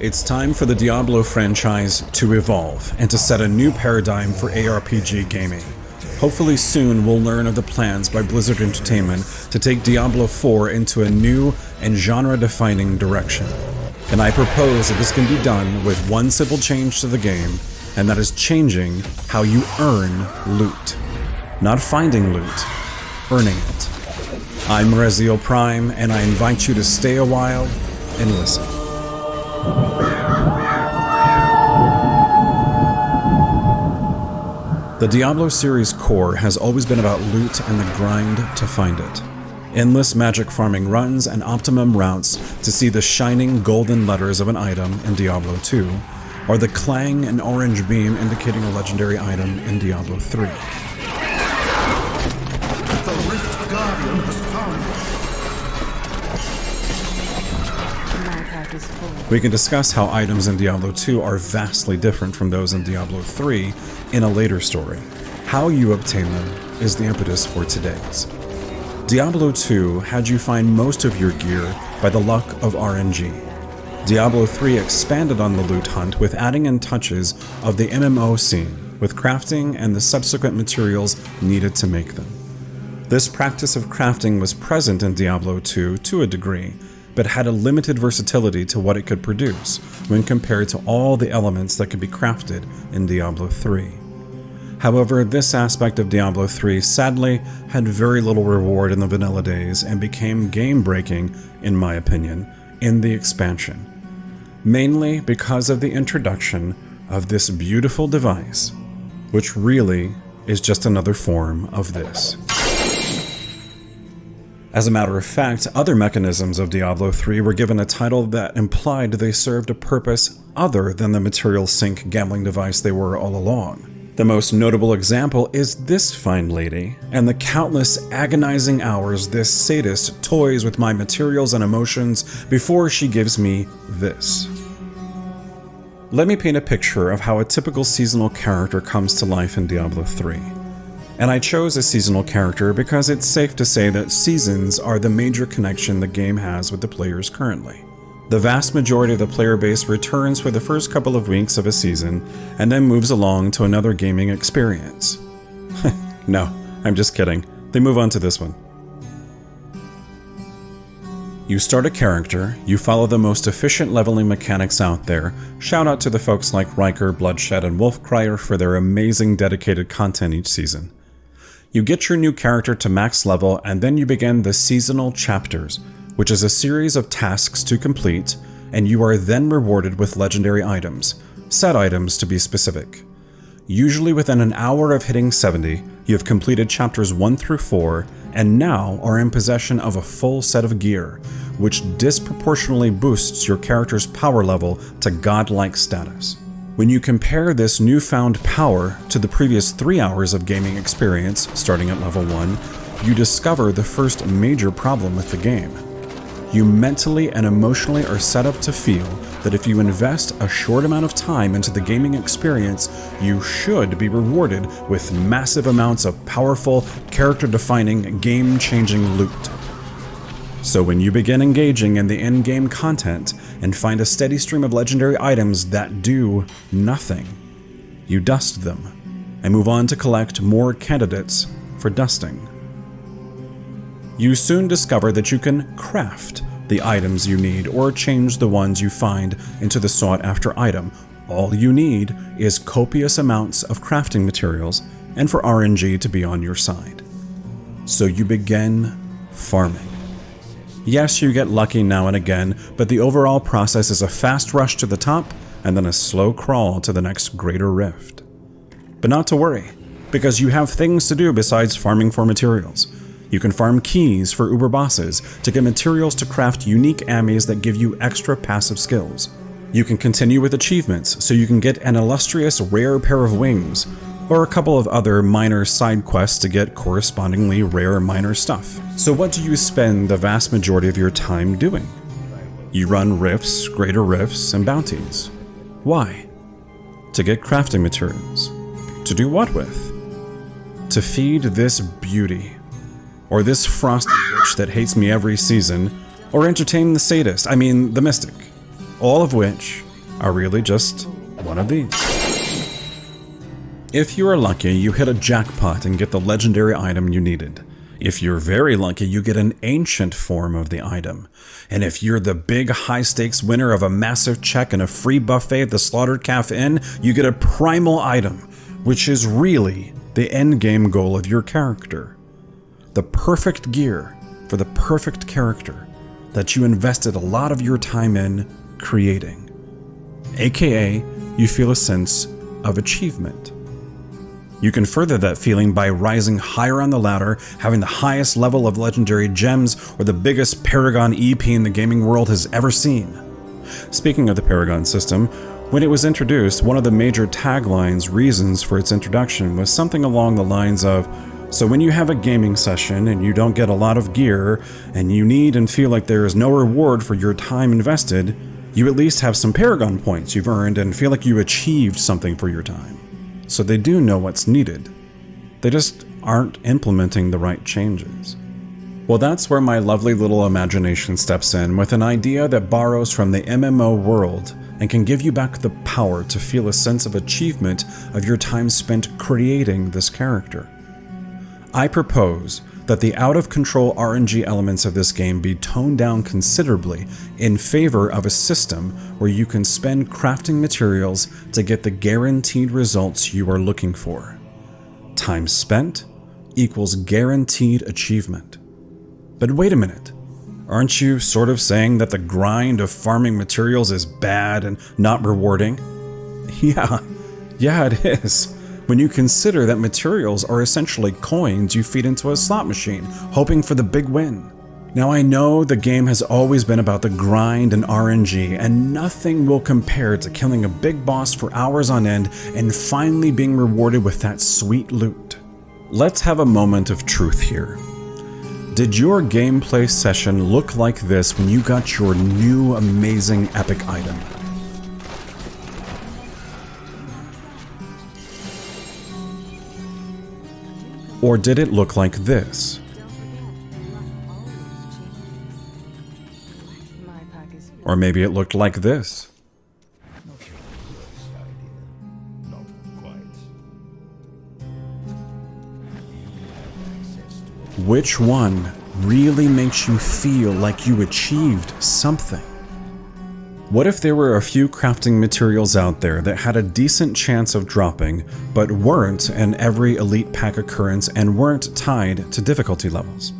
It's time for the Diablo franchise to evolve and to set a new paradigm for ARPG gaming. Hopefully soon we'll learn of the plans by Blizzard Entertainment to take Diablo 4 into a new and genre-defining direction. And I propose that this can be done with one simple change to the game, and that is changing how you earn loot. Not finding loot, earning it. I'm Reziel Prime, and I invite you to stay a while and listen. The Diablo series core has always been about loot and the grind to find it. Endless magic farming runs and optimum routes to see the shining golden letters of an item in Diablo 2, or the clang and orange beam indicating a legendary item in Diablo 3. The Rift Guardian has found We can discuss how items in Diablo 2 are vastly different from those in Diablo 3 in a later story. How you obtain them is the impetus for today's. Diablo 2 had you find most of your gear by the luck of RNG. Diablo 3 expanded on the loot hunt with adding in touches of the MMO scene, with crafting and the subsequent materials needed to make them. This practice of crafting was present in Diablo 2 to a degree, but had a limited versatility to what it could produce when compared to all the elements that could be crafted in Diablo 3. However, this aspect of Diablo 3 sadly had very little reward in the vanilla days and became game-breaking, in my opinion, in the expansion. Mainly because of the introduction of this beautiful device, which really is just another form of this. As a matter of fact, other mechanisms of Diablo 3 were given a title that implied they served a purpose other than the material sink gambling device they were all along. The most notable example is this fine lady, and the countless agonizing hours this sadist toys with my materials and emotions before she gives me this. Let me paint a picture of how a typical seasonal character comes to life in Diablo 3. And I chose a seasonal character because it's safe to say that seasons are the major connection the game has with the players currently. The vast majority of the player base returns for the first couple of weeks of a season and then moves along to another gaming experience. No, I'm just kidding. They move on to this one. You start a character, you follow the most efficient leveling mechanics out there. Shout out to the folks like Riker, Bloodshed, and Wolfcrier for their amazing dedicated content each season. You get your new character to max level, and then you begin the seasonal chapters, which is a series of tasks to complete, and you are then rewarded with legendary items, set items to be specific. Usually within an hour of hitting 70, you have completed chapters 1 through 4, and now are in possession of a full set of gear, which disproportionately boosts your character's power level to godlike status. When you compare this newfound power to the previous 3 hours of gaming experience, starting at level 1, you discover the first major problem with the game. You mentally and emotionally are set up to feel that if you invest a short amount of time into the gaming experience, you should be rewarded with massive amounts of powerful, character-defining, game-changing loot. So when you begin engaging in the in-game content and find a steady stream of legendary items that do nothing, you dust them and move on to collect more candidates for dusting. You soon discover that you can craft the items you need or change the ones you find into the sought-after item. All you need is copious amounts of crafting materials and for RNG to be on your side. So you begin farming. Yes, you get lucky now and again, but the overall process is a fast rush to the top and then a slow crawl to the next greater rift. But not to worry, because you have things to do besides farming for materials. You can farm keys for uber bosses to get materials to craft unique ammies that give you extra passive skills. You can continue with achievements so you can get an illustrious rare pair of wings, or a couple of other minor side quests to get correspondingly rare minor stuff. So what do you spend the vast majority of your time doing? You run rifts, greater rifts, and bounties. Why? To get crafting materials. To do what with? To feed this beauty, or this frosty bitch that hates me every season, or entertain the sadist, the mystic. All of which are really just one of these. If you are lucky, you hit a jackpot and get the legendary item you needed. If you're very lucky, you get an ancient form of the item. And if you're the big high-stakes winner of a massive check and a free buffet at the Slaughtered Calf Inn, you get a primal item, which is really the endgame goal of your character. The perfect gear for the perfect character that you invested a lot of your time in creating. AKA, you feel a sense of achievement. You can further that feeling by rising higher on the ladder, having the highest level of legendary gems, or the biggest Paragon EP in the gaming world has ever seen. Speaking of the Paragon system, when it was introduced, one of the major taglines reasons for its introduction was something along the lines of, so when you have a gaming session and you don't get a lot of gear, and you need and feel like there is no reward for your time invested, you at least have some Paragon points you've earned and feel like you achieved something for your time. So they do know what's needed. They just aren't implementing the right changes. Well, that's where my lovely little imagination steps in with an idea that borrows from the MMO world and can give you back the power to feel a sense of achievement of your time spent creating this character. I propose that the out-of-control RNG elements of this game be toned down considerably in favor of a system where you can spend crafting materials to get the guaranteed results you are looking for. Time spent equals guaranteed achievement. But wait a minute, aren't you sort of saying that the grind of farming materials is bad and not rewarding? Yeah, it is. When you consider that materials are essentially coins you feed into a slot machine, hoping for the big win. Now I know the game has always been about the grind and RNG, and nothing will compare to killing a big boss for hours on end and finally being rewarded with that sweet loot. Let's have a moment of truth here. Did your gameplay session look like this when you got your new amazing epic item? Or did it look like this? Or maybe it looked like this. Which one really makes you feel like you achieved something? What if there were a few crafting materials out there that had a decent chance of dropping, but weren't an every elite pack occurrence and weren't tied to difficulty levels?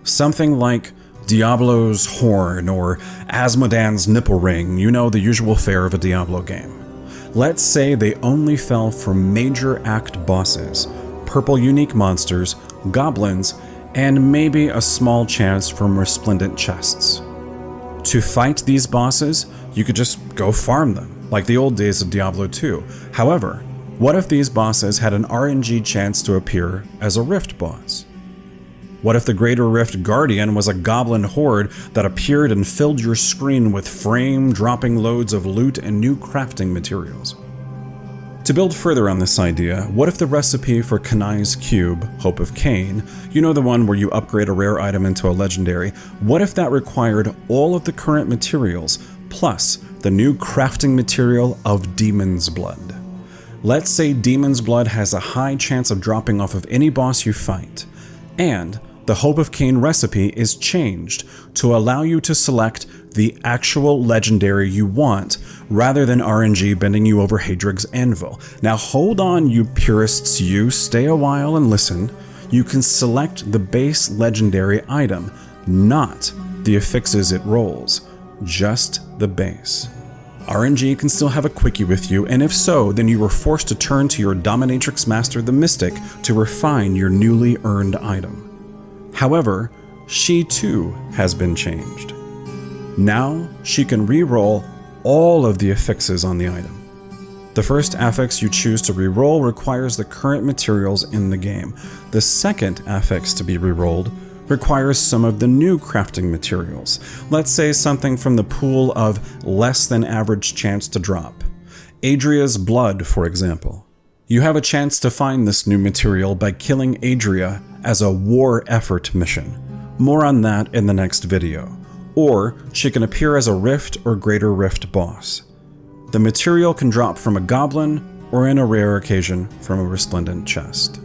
Something like Diablo's horn or Asmodan's nipple ring, you know, the usual fare of a Diablo game. Let's say they only fell from major act bosses, purple unique monsters, goblins, and maybe a small chance from resplendent chests. To fight these bosses, you could just go farm them, like the old days of Diablo 2. However, what if these bosses had an RNG chance to appear as a Rift boss? What if the Greater Rift Guardian was a goblin horde that appeared and filled your screen with frame-dropping loads of loot and new crafting materials? To build further on this idea, what if the recipe for Kanai's Cube, Hope of Cain, you know, the one where you upgrade a rare item into a legendary, what if that required all of the current materials, plus the new crafting material of Demon's Blood? Let's say Demon's Blood has a high chance of dropping off of any boss you fight, and the Hope of Cain recipe is changed to allow you to select the actual legendary you want, rather than RNG bending you over Hadrig's anvil. Now hold on, you purists, you stay a while and listen. You can select the base legendary item, not the affixes it rolls, just the base. RNG can still have a quickie with you, and if so, then you were forced to turn to your dominatrix master the Mystic to refine your newly earned item. However, she too has been changed. Now she can re-roll all of the affixes on the item. The first affix you choose to re-roll requires the current materials in the game. The second affix to be re-rolled requires some of the new crafting materials. Let's say something from the pool of less than average chance to drop. Adria's Blood, for example. You have a chance to find this new material by killing Adria as a war effort mission. More on that in the next video. Or she can appear as a Rift or Greater Rift boss. The material can drop from a goblin, or in a rare occasion, from a resplendent chest.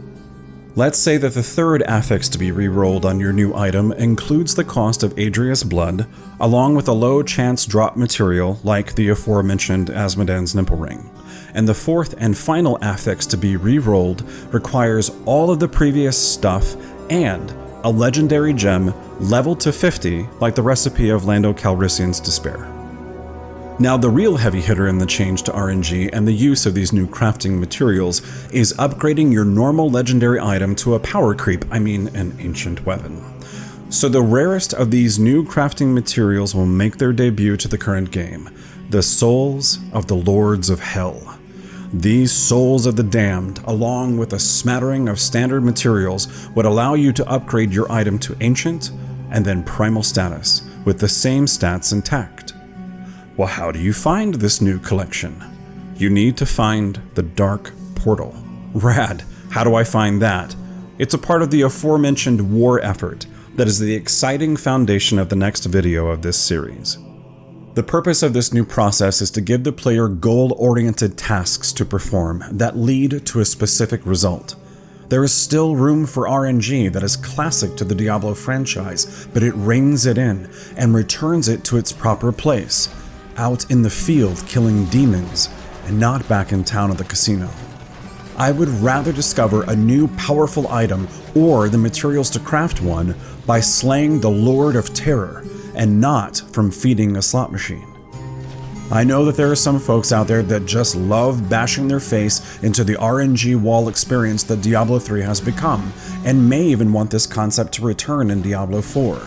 Let's say that the third affix to be re-rolled on your new item includes the cost of Adria's blood, along with a low chance drop material like the aforementioned Asmodan's nipple ring. And the fourth and final affix to be re-rolled requires all of the previous stuff and a legendary gem leveled to 50 like the recipe of Lando Calrissian's Despair. Now, the real heavy hitter in the change to RNG and the use of these new crafting materials is upgrading your normal legendary item to a power creep, an ancient weapon. So the rarest of these new crafting materials will make their debut to the current game, the Souls of the Lords of Hell. These Souls of the Damned, along with a smattering of standard materials, would allow you to upgrade your item to Ancient and then Primal status, with the same stats intact. Well, how do you find this new collection? You need to find the Dark Portal. Rad, how do I find that? It's a part of the aforementioned war effort that is the exciting foundation of the next video of this series. The purpose of this new process is to give the player goal-oriented tasks to perform that lead to a specific result. There is still room for RNG that is classic to the Diablo franchise, but it reins it in and returns it to its proper place, out in the field killing demons and not back in town at the casino. I would rather discover a new powerful item or the materials to craft one by slaying the Lord of Terror and not from feeding a slot machine. I know that there are some folks out there that just love bashing their face into the RNG wall experience that Diablo 3 has become, and may even want this concept to return in Diablo 4.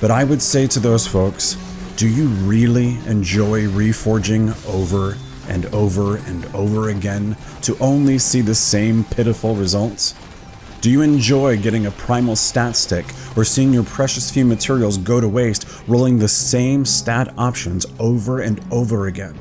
But I would say to those folks, do you really enjoy reforging over and over and over again to only see the same pitiful results? Do you enjoy getting a primal stat stick or seeing your precious few materials go to waste rolling the same stat options over and over again?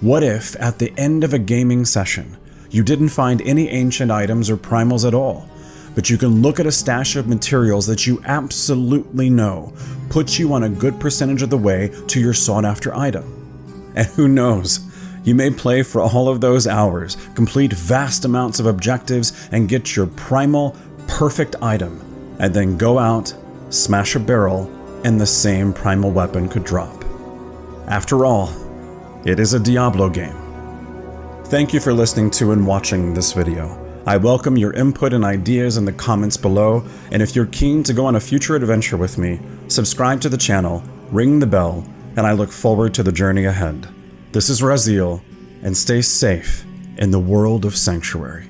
What if, at the end of a gaming session, you didn't find any ancient items or primals at all, but you can look at a stash of materials that you absolutely know puts you on a good percentage of the way to your sought-after item? And who knows? You may play for all of those hours, complete vast amounts of objectives, and get your primal, perfect item, and then go out, smash a barrel, and the same primal weapon could drop. After all, it is a Diablo game. Thank you for listening to and watching this video. I welcome your input and ideas in the comments below, and if you're keen to go on a future adventure with me, subscribe to the channel, ring the bell, and I look forward to the journey ahead. This is Raziel, and stay safe in the world of Sanctuary.